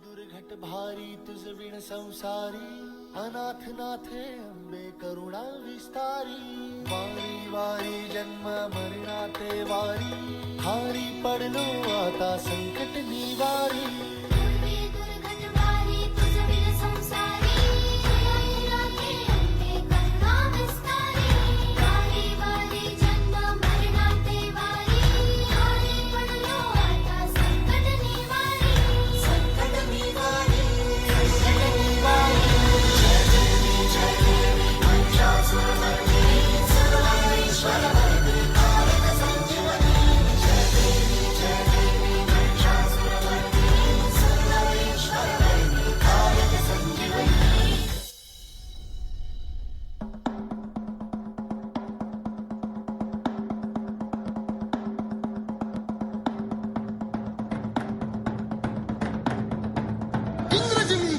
दुर्घट भारी तुझ विण संसारी अनाथ नाथे अंबे करुणा विस्तारी वारी वारी जन्म मरणाते वारी हारी पडलो आता संकट निवारी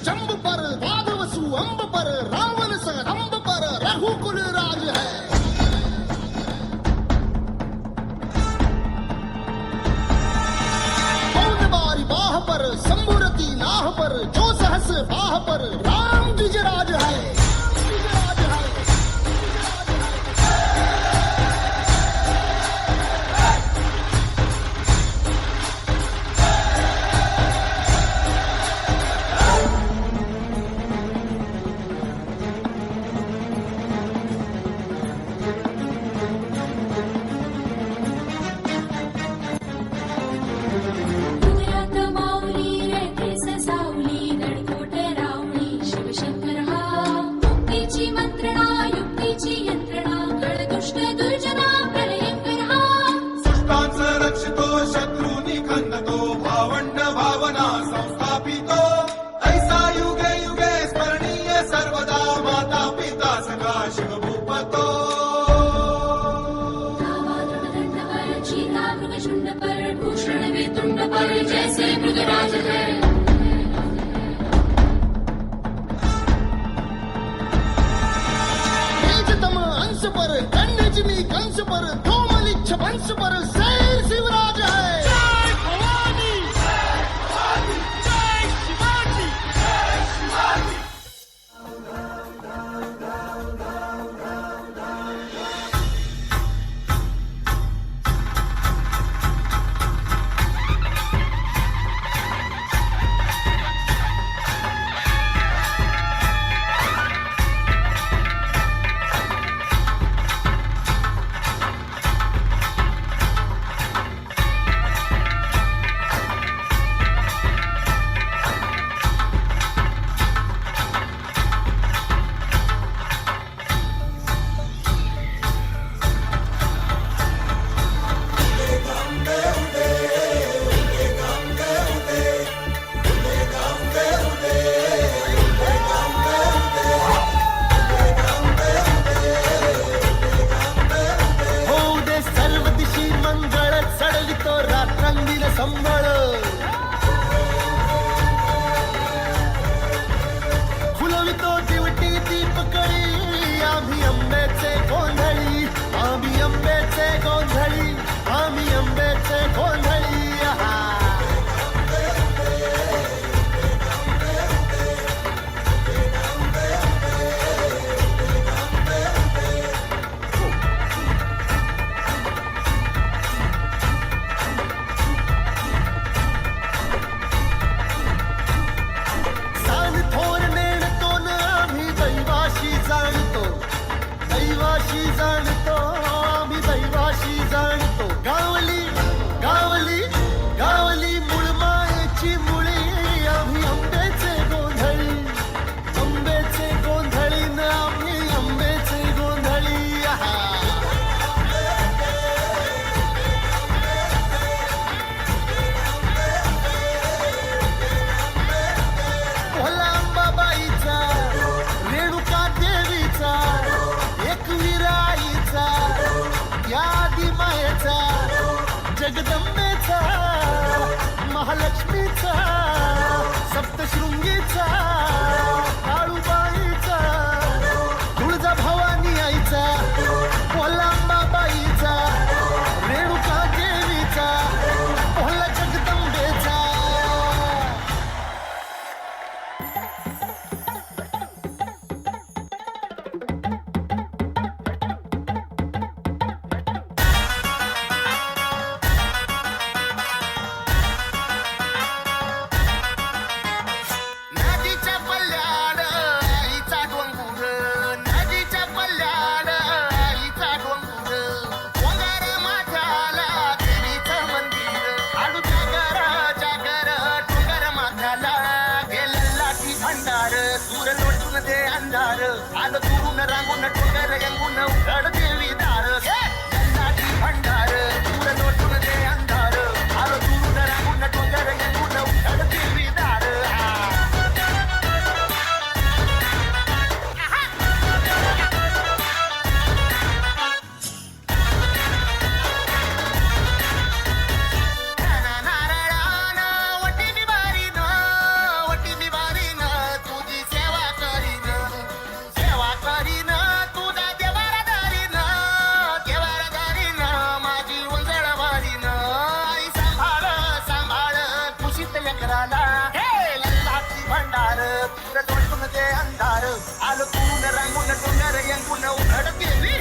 जंब पर वादवसु अंब पर रावण संरंभ पर रघुकुल राज है। पौन बारी बाह पर शंभुरती नाह पर जो सहस बाह पर राम द्विजराज है। जैसे मृगराज है तेजतम अंश पर कन्यजमी कंस पर कोमलिच्छ वंश पर शैल शिवराज है। जय भवानी जय शिवाजी संबळ फुलवितो दिवटी दीपकळी आम्ही अंबेचे गोंधळी आम्ही अंबेचे गोंधळी आम्ही अंबेचे गोंधळी जाणतो आम्ही दैवाशी जाणतो गावली गावली गावली मूळ मायेची मुळी आम्ही अंबेचे गोंधळी न आम्ही अंबेचे गोंधळी भोला अंबाबाईचा रेणुका देवीचा एकविराईचा या आदिमायेचा जगदंबेचा महालक्ष्मीचा सप्तशृंगीचा काळूबाईचा तुळजा भवानी आईचा कोल्हांबाबाईचा रेणुका देवीचा भोला जगदंबेचा तुरून रांगून टोकर यंगून उघड देवी दार जन्नाची भंडार तुर लोटून दे अंधार आलो तुरून रांगून टोकर यंगून उघड देवी दार तुझी सेवा करीन तुझा देवारदारीन माझी वंजळ वारीन आई सांभाळ सांभाळ खुशीत लेकराला हे लल्लाची भंडार तुला लोटून दे अंधार आलो तून रांगून टोंगर यंगून उघड देवी